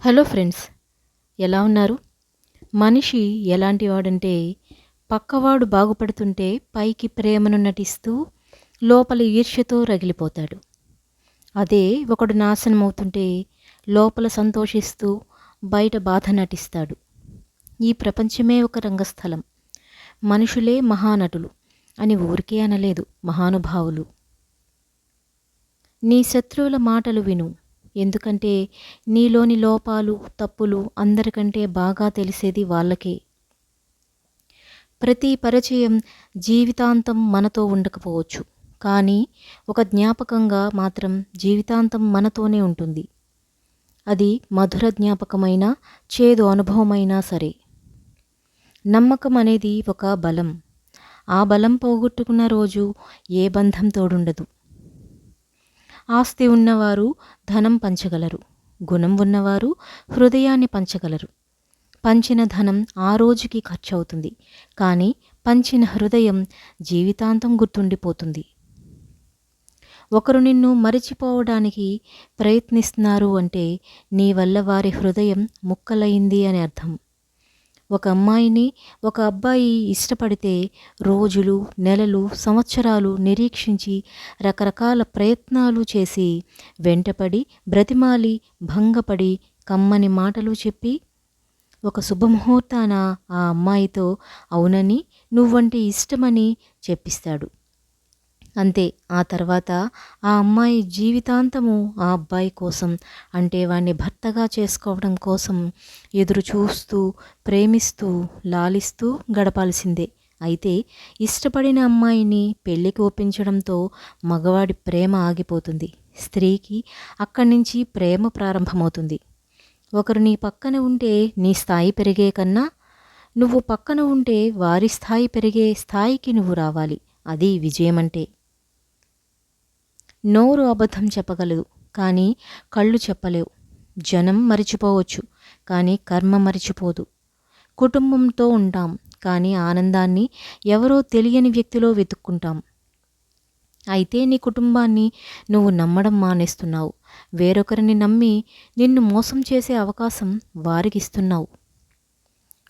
Hello friends, ఎలా ఉన్నారు? మనిషి ఎలాంటి వాడంటే పక్కవాడు బాగుపడుతుంటే పైకి ప్రేమను నటిస్తూ లోపల ఈర్ష్యతో రగిలిపోతాడు. అదే ఒకడు నాశనమవుతుంటే లోపల సంతోషిస్తూ బయట బాధ నటిస్తాడు. ఈ ప్రపంచమే ఒక రంగస్థలం. మనుషులే మహానటులు అని ఊరికే అనలేదు మహానుభావులు. నీ శత్రువుల మాటలు విను, ఎందుకంటే నీలోని లోపాలు తప్పులు అందరికంటే బాగా తెలిసేది వాళ్ళకే. ప్రతి పరిచయం జీవితాంతం మనతో ఉండకపోవచ్చు, కానీ ఒక జ్ఞాపకంగా మాత్రం జీవితాంతం మనతోనే ఉంటుంది. అది మధుర జ్ఞాపకమైనా చేదు అనుభవమైనా సరే. నమ్మకం అనేది ఒక బలం. ఆ బలం పోగొట్టుకున్న రోజు ఏ బంధం తోడుండదు. ఆస్తి ఉన్నవారు ధనం పంచగలరు, గుణం ఉన్నవారు హృదయాన్ని పంచగలరు. పంచిన ధనం ఆ రోజుకి ఖర్చవుతుంది, కానీ పంచిన హృదయం జీవితాంతం గుర్తుండిపోతుంది. ఒకరు నిన్ను మరిచిపోవడానికి ప్రయత్నిస్తున్నారు అంటే నీ వల్ల వారి హృదయం ముక్కలయింది అని అర్థం. ఒక అమ్మాయిని ఒక అబ్బాయి ఇష్టపడితే రోజులు, నెలలు, సంవత్సరాలు నిరీక్షించి రకరకాల ప్రయత్నాలు చేసి వెంటపడి బ్రతిమాలి భంగపడి కమ్మని మాటలు చెప్పి ఒక శుభముహూర్తాన ఆ అమ్మాయితో అవునని నువ్వంటే ఇష్టమని చెప్పిస్తాడు. అంతే. ఆ తర్వాత ఆ అమ్మాయి జీవితాంతము ఆ అబ్బాయి కోసం, అంటే వాణ్ణి భర్తగా చేసుకోవడం కోసం ఎదురు చూస్తూ ప్రేమిస్తూ లాలిస్తూ గడపాల్సిందే. అయితే ఇష్టపడిన అమ్మాయిని పెళ్ళికి ఒప్పించడంతో మగవాడి ప్రేమ ఆగిపోతుంది. స్త్రీకి అక్కడి నుంచి ప్రేమ ప్రారంభమవుతుంది. ఒకరు నీ పక్కన ఉంటే నీ స్థాయి పెరిగే కన్నా నువ్వు పక్కన ఉంటే వారి స్థాయి పెరిగే స్థాయికి నువ్వు రావాలి. అది విజయం అంటే. నోరు అబద్ధం చెప్పగలదు, కానీ కళ్ళు చెప్పలేవు. జనం మరిచిపోవచ్చు, కానీ కర్మ మరిచిపోదు. కుటుంబంతో ఉంటాం, కానీ ఆనందాన్ని ఎవరో తెలియని వ్యక్తిలో వెతుక్కుంటాం. అయితే నీ కుటుంబాన్ని నువ్వు నమ్మడం మానేస్తున్నావు. వేరొకరిని నమ్మి నిన్ను మోసం చేసే అవకాశం వారికిస్తున్నావు.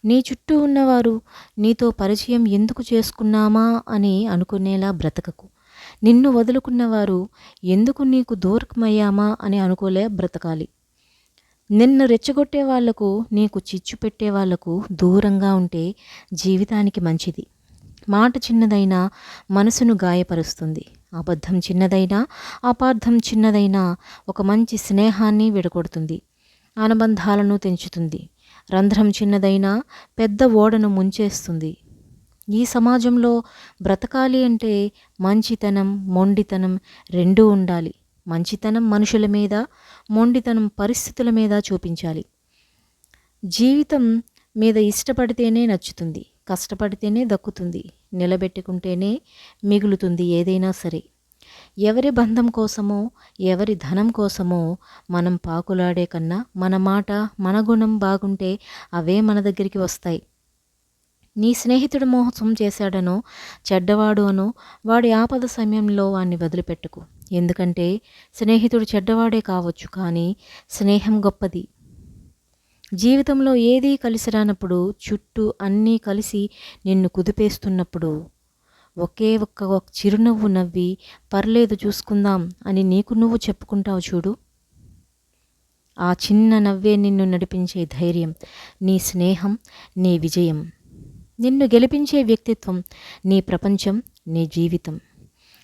నీ చుట్టూ ఉన్నవారు నీతో పరిచయం ఎందుకు చేసుకున్నామా అని అనుకునేలా బ్రతకకు. నిన్ను వదులుకున్నవారు ఎందుకు నీకు దూరమయ్యామా అని అనుకోలే బ్రతకాలి. నిన్ను రెచ్చగొట్టే వాళ్లకు, నీకు చిచ్చు పెట్టే వాళ్లకు దూరంగా ఉంటే జీవితానికి మంచిది. మాట చిన్నదైనా మనసును గాయపరుస్తుంది. అబద్ధం చిన్నదైనా అపార్థం చిన్నదైనా ఒక మంచి స్నేహాన్ని విడగొడుతుంది, అనుబంధాలను తెంచుతుంది. రంధ్రం చిన్నదైనా పెద్ద ఓడను ముంచేస్తుంది. ఈ సమాజంలో బ్రతకాలి అంటే మంచితనం మొండితనం రెండూ ఉండాలి. మంచితనం మనుషుల మీద, మొండితనం పరిస్థితుల మీద చూపించాలి. జీవితం మీద ఇష్టపడితేనే నచ్చుతుంది, కష్టపడితేనే దక్కుతుంది, నిలబెట్టుకుంటేనే మిగులుతుంది ఏదైనా సరే. ఎవరి బంధం కోసమో ఎవరి ధనం కోసమో మనం పాకులాడే కన్నా మన మాట మన గుణం బాగుంటే అవే మన దగ్గరికి వస్తాయి. నీ స్నేహితుడు మోసం చేశాడనో చెడ్డవాడు అనో వాడి ఆపద సమయంలో వాణ్ణి వదిలిపెట్టుకు. ఎందుకంటే స్నేహితుడు చెడ్డవాడే కావచ్చు, కానీ స్నేహం గొప్పది. జీవితంలో ఏదీ కలిసి రానప్పుడు, చుట్టూ అన్నీ కలిసి నిన్ను కుదిపేస్తున్నప్పుడు ఒకే ఒక్క చిరునవ్వు నవ్వి పర్లేదు చూసుకుందాం అని నీకు నువ్వు చెప్పుకుంటావు చూడు, ఆ చిన్న నవ్వే నిన్ను నడిపించే ధైర్యం, నీ స్నేహం, నీ విజయం. నిన్ను గెలిపించే వ్యక్తిత్వం, నీ ప్రపంచం, నీ జీవితం.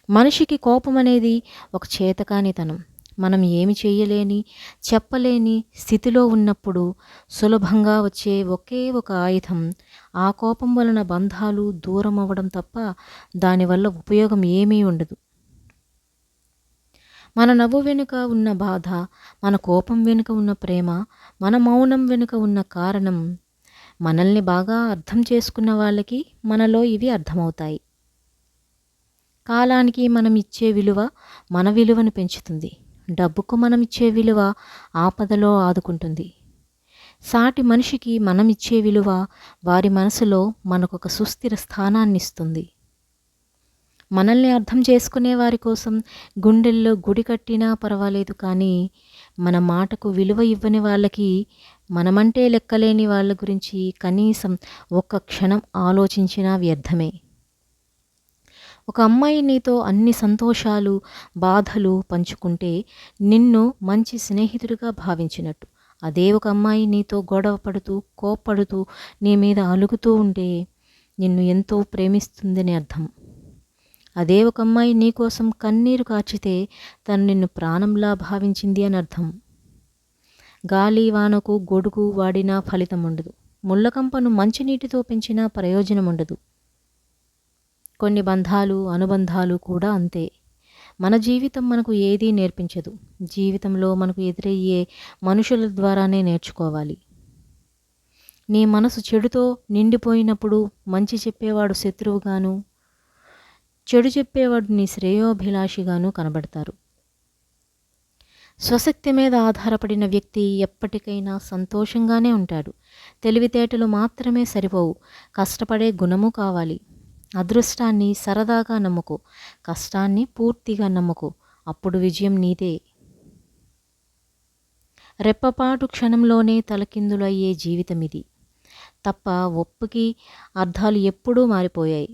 మనిషికి కోపం అనేది ఒక చేతకానితనం. మనం ఏమి చేయలేని చెప్పలేని స్థితిలో ఉన్నప్పుడు సులభంగా వచ్చే ఒకే ఒక ఆయుధం. ఆ కోపం వలన బంధాలు దూరం అవ్వడం తప్ప దానివల్ల ఉపయోగం ఏమీ ఉండదు. మన నవ్వు వెనుక ఉన్న బాధ, మన కోపం వెనుక ఉన్న ప్రేమ, మన మౌనం వెనుక ఉన్న కారణం. మనల్ని బాగా అర్థం చేసుకున్న వాళ్ళకి మనలో ఇవి అర్థమవుతాయి. కాలానికి మనం ఇచ్చే విలువ మన విలువను పెంచుతుంది. డబ్బుకు మనం ఇచ్చే విలువ ఆపదలో ఆదుకుంటుంది. సాటి మనిషికి మనం ఇచ్చే విలువ వారి మనసులో మనకొక సుస్థిర స్థానాన్ని ఇస్తుంది. మనల్ని అర్థం చేసుకునే వారి కోసం గుండెల్లో గుడి కట్టినా పర్వాలేదు, కానీ మన మాటకు విలువ ఇవ్వని వాళ్ళకి, మనమంటే లెక్కలేని వాళ్ళ గురించి కనీసం ఒక్క క్షణం ఆలోచించినా వ్యర్థమే. ఒక అమ్మాయి నీతో అన్ని సంతోషాలు, బాధలు పంచుకుంటే నిన్ను మంచి స్నేహితుడిగా భావించినట్టు. అదే ఒక అమ్మాయి నీతో గొడవ పడుతూ, కోప్పడుతూ, నీ మీద అలుగుతూ ఉంటే నిన్ను ఎంతో ప్రేమిస్తుందని అర్థం. అదే ఒక అమ్మాయి నీకోసం కన్నీరు కార్చితే తను నిన్ను ప్రాణంలా భావించింది అని అర్థం. గాలి వానకు గొడుగు వాడినా ఫలితం ఉండదు. ముళ్ళకంపను మంచినీటితో పెంచినా ప్రయోజనం ఉండదు. కొన్ని బంధాలు, అనుబంధాలు కూడా అంతే. మన జీవితం మనకు ఏదీ నేర్పించదు. జీవితంలో మనకు ఎదురయ్యే మనుషుల ద్వారానే నేర్చుకోవాలి. నీ మనసు చెడుతో నిండిపోయినప్పుడు మంచి చెప్పేవాడు శత్రువుగాను, చెడు చెప్పేవాడు నీ శ్రేయోభిలాషిగాను కనబడతారు. స్వశక్తి మీద ఆధారపడిన వ్యక్తి ఎప్పటికైనా సంతోషంగానే ఉంటాడు. తెలివితేటలు మాత్రమే సరిపోవు, కష్టపడే గుణము కావాలి. అదృష్టాన్ని సరదాగా నమ్ముకో, కష్టాన్ని పూర్తిగా నమ్ముకో, అప్పుడు విజయం నీదే. రెప్పపాటు క్షణంలోనే తలకిందులయ్యే జీవితం ఇది తప్ప ఒప్పుకి అర్థాలు ఎప్పుడూ మారిపోయాయి.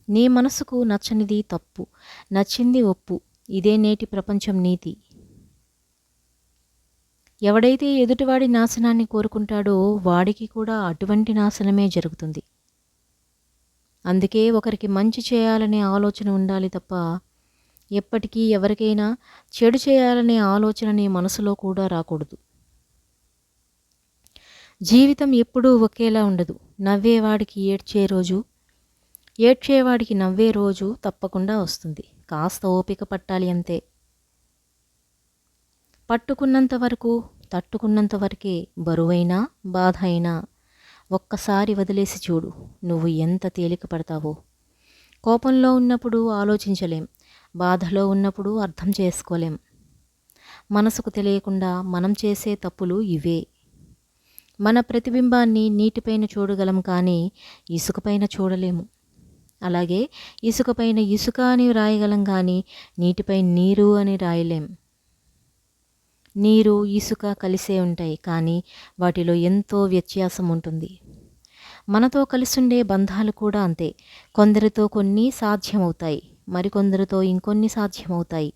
నీ మనసుకు నచ్చనిది తప్పు, నచ్చింది ఒప్పు. ఇదే నేటి ప్రపంచం నీతి. ఎవడైతే ఎదుటివాడి నాశనాన్ని కోరుకుంటాడో వాడికి కూడా అటువంటి నాశనమే జరుగుతుంది. అందుకే ఒకరికి మంచి చేయాలనే ఆలోచన ఉండాలి తప్ప ఎప్పటికీ ఎవరికైనా చెడు చేయాలనే ఆలోచన నీ మనసులో కూడా రాకూడదు. జీవితం ఎప్పుడూ ఒకేలా ఉండదు. నవ్వేవాడికి ఏడ్చే రోజు, ఏడ్చేవాడికి నవ్వే రోజు తప్పకుండా వస్తుంది. కాస్త ఓపిక పట్టాలి అంతే. పట్టుకున్నంత వరకు, తట్టుకున్నంత వరకే. బరువైనా, బాధ అయినా ఒక్కసారి వదిలేసి చూడు, నువ్వు ఎంత తేలిక పడతావో. కోపంలో ఉన్నప్పుడు ఆలోచించలేం, బాధలో ఉన్నప్పుడు అర్థం చేసుకోలేం. మనసుకు తెలియకుండా మనం చేసే తప్పులు ఇవే. మన ప్రతిబింబాన్ని నీటిపైన చూడగలం, కానీ ఇసుకపైన చూడలేము. అలాగే ఇసుకపైన ఇసుక అని రాయగలం, కానీ నీటిపై నీరు అని రాయలేం. నీరు, ఇసుక కలిసే ఉంటాయి, కానీ వాటిలో ఎంతో వ్యత్యాసం ఉంటుంది. మనతో కలిసుండే బంధాలు కూడా అంతే. కొందరితో కొన్ని సాధ్యమవుతాయి, మరికొందరితో ఇంకొన్ని సాధ్యమవుతాయి.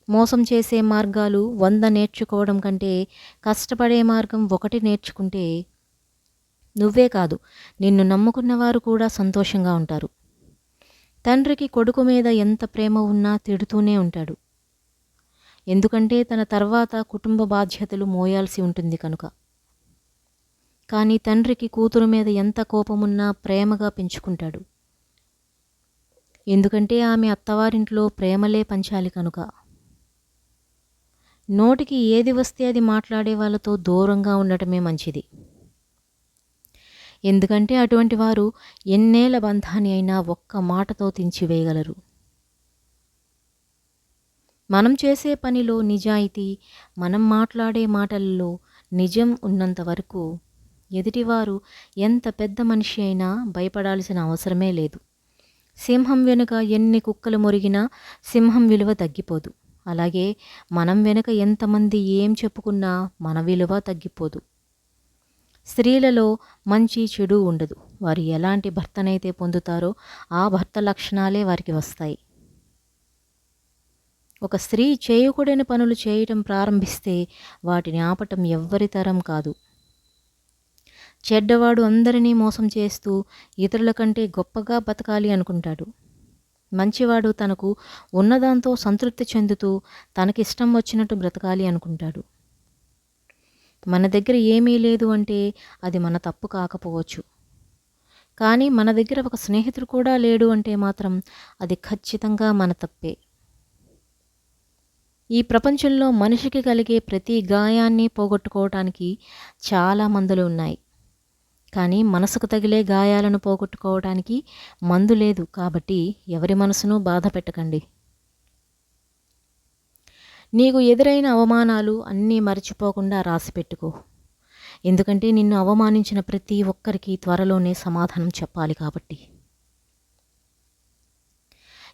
మోసం చేసే మార్గాలు 100 నేర్చుకోవడం కంటే కష్టపడే మార్గం 1 నేర్చుకుంటే నువ్వే కాదు, నిన్ను నమ్ముకున్నవారు కూడా సంతోషంగా ఉంటారు. తండ్రికి కొడుకు మీద ఎంత ప్రేమ ఉన్నా తిడుతూనే ఉంటాడు. ఎందుకంటే తన తర్వాత కుటుంబ బాధ్యతలు మోయాల్సి ఉంటుంది కనుక. కానీ తండ్రికి కూతురు మీద ఎంత కోపమున్నా ప్రేమగా పెంచుకుంటాడు. ఎందుకంటే ఆమె అత్తవారింట్లో ప్రేమలే పంచాలి కనుక. నోటికి ఏది వస్తే అది మాట్లాడే వాళ్ళతో దూరంగా ఉండటమే మంచిది. ఎందుకంటే అటువంటి వారు ఎన్నేళ్ల బంధాన్ని అయినా ఒక్క మాటతో తెంచివేయగలరు. మనం చేసే పనిలో నిజాయితీ, మనం మాట్లాడే మాటల్లో నిజం ఉన్నంత వరకు ఎదుటివారు ఎంత పెద్ద మనిషి అయినా భయపడాల్సిన అవసరమే లేదు. సింహం వెనుక ఎన్ని కుక్కలు మొరిగినా సింహం విలువ తగ్గిపోదు. అలాగే మనం వెనుక ఎంతమంది ఏం చెప్పుకున్నా మన విలువ తగ్గిపోదు. స్త్రీలలో మంచి చెడు ఉండదు. వారు ఎలాంటి భర్తనైతే పొందుతారో ఆ భర్త లక్షణాలే వారికి వస్తాయి. ఒక స్త్రీ చేయకూడని పనులు చేయటం ప్రారంభిస్తే వాటిని ఆపటం ఎవ్వరి తరం కాదు. చెడ్డవాడు అందరినీ మోసం చేస్తూ ఇతరుల కంటే గొప్పగా బతకాలి అనుకుంటాడు. మంచివాడు తనకు ఉన్నదాంతో సంతృప్తి చెందుతూ తనకిష్టం వచ్చినట్టు బ్రతకాలి అనుకుంటాడు. మన దగ్గర ఏమీ లేదు అంటే అది మన తప్పు కాకపోవచ్చు, కానీ మన దగ్గర ఒక స్నేహితుడు కూడా లేడు అంటే మాత్రం అది ఖచ్చితంగా మన తప్పే. ఈ ప్రపంచంలో మనిషికి కలిగే ప్రతి గాయాన్ని పోగొట్టుకోవటానికి చాలా మందులు ఉన్నాయి, కానీ మనసుకు తగిలే గాయాలను పోగొట్టుకోవడానికి మందు లేదు. కాబట్టి ఎవరి మనసును బాధ పెట్టకండి. నీకు ఎదురైన అవమానాలు అన్నీ మర్చిపోకుండా రాసిపెట్టుకో. ఎందుకంటే నిన్ను అవమానించిన ప్రతి ఒక్కరికి త్వరలోనే సమాధానం చెప్పాలి కాబట్టి.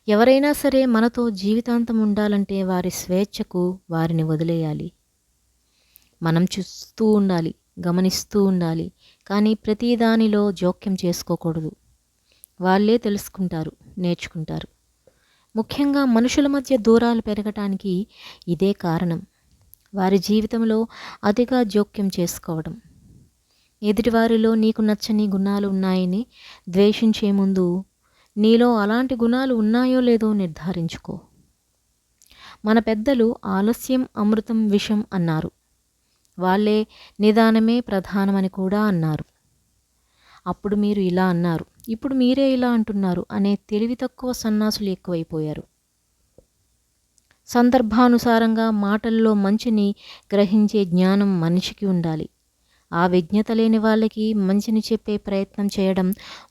ఎవరైనా సరే మనతో జీవితాంతం ఉండాలంటే వారి స్వేచ్ఛకు వారిని వదిలేయాలి. మనం చూస్తూ ఉండాలి, గమనిస్తూ ఉండాలి, కానీ ప్రతి దానిలో జోక్యం చేసుకోకూడదు. వాళ్ళే తెలుసుకుంటారు, నేర్చుకుంటారు. ముఖ్యంగా మనుషుల మధ్య దూరాలు పెరగటానికి ఇదే కారణం. వారి జీవితంలో అతిగా జోక్యం చేసుకోవడం. ఎదుటివారిలో నీకు నచ్చని గుణాలు ఉన్నాయని ద్వేషించే ముందు నీలో అలాంటి గుణాలు ఉన్నాయో లేదో నిర్ధారించుకో. మన పెద్దలు ఆలస్యం అమృతం విషం అన్నారు. వాళ్ళే నిదానమే ప్రధానమని కూడా అన్నారు. అప్పుడు మీరు ఇలా అన్నారు, ఇప్పుడు మీరే ఇలా అంటున్నారు అనే తెలివి తక్కువ సన్నాసులు ఎక్కువైపోయారు. సందర్భానుసారంగా మాటల్లో మంచిని గ్రహించే జ్ఞానం మనిషికి ఉండాలి. ఆ విజ్ఞత లేని వాళ్ళకి మంచిని చెప్పే ప్రయత్నం చేయడం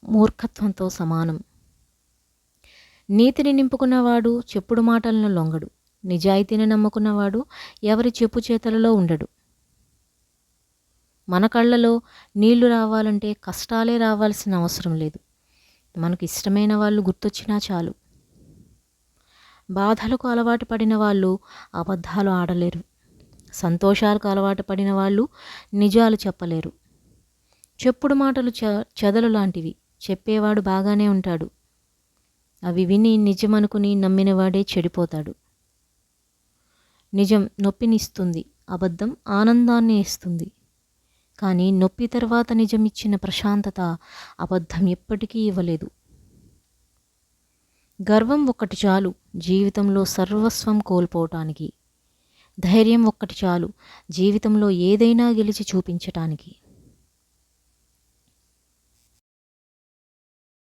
మూర్ఖత్వంతో సమానం. నీతిని నింపుకున్నవాడు చెప్పుడు మాటలను లొంగడు. నిజాయితీని నమ్ముకున్నవాడు ఎవరి చెప్పు చేతలలో ఉండడు. మన కళ్ళలో నీళ్లు రావాలంటే కష్టాలే రావాల్సిన అవసరం లేదు. మనకు ఇష్టమైన వాళ్ళు గుర్తొచ్చినా చాలు. బాధలకు అలవాటు పడిన వాళ్ళు అబద్ధాలు ఆడలేరు. సంతోషాలకు అలవాటు పడిన వాళ్ళు నిజాలు చెప్పలేరు. చెప్పుడు మాటలు చెదలు లాంటివి. చెప్పేవాడు బాగానే ఉంటాడు. అవి విని నిజమనుకుని నమ్మినవాడే చెడిపోతాడు. నిజం నొప్పినిస్తుంది, అబద్ధం ఆనందాన్ని ఇస్తుంది. కానీ నొప్పి తర్వాత నిజం ఇచ్చిన ప్రశాంతత అబద్ధం ఎప్పటికీ ఇవ్వలేదు. గర్వం ఒక్కటి చాలు జీవితంలో సర్వస్వం కోల్పోవటానికి. ధైర్యం ఒక్కటి చాలు జీవితంలో ఏదైనా గెలిచి చూపించటానికి.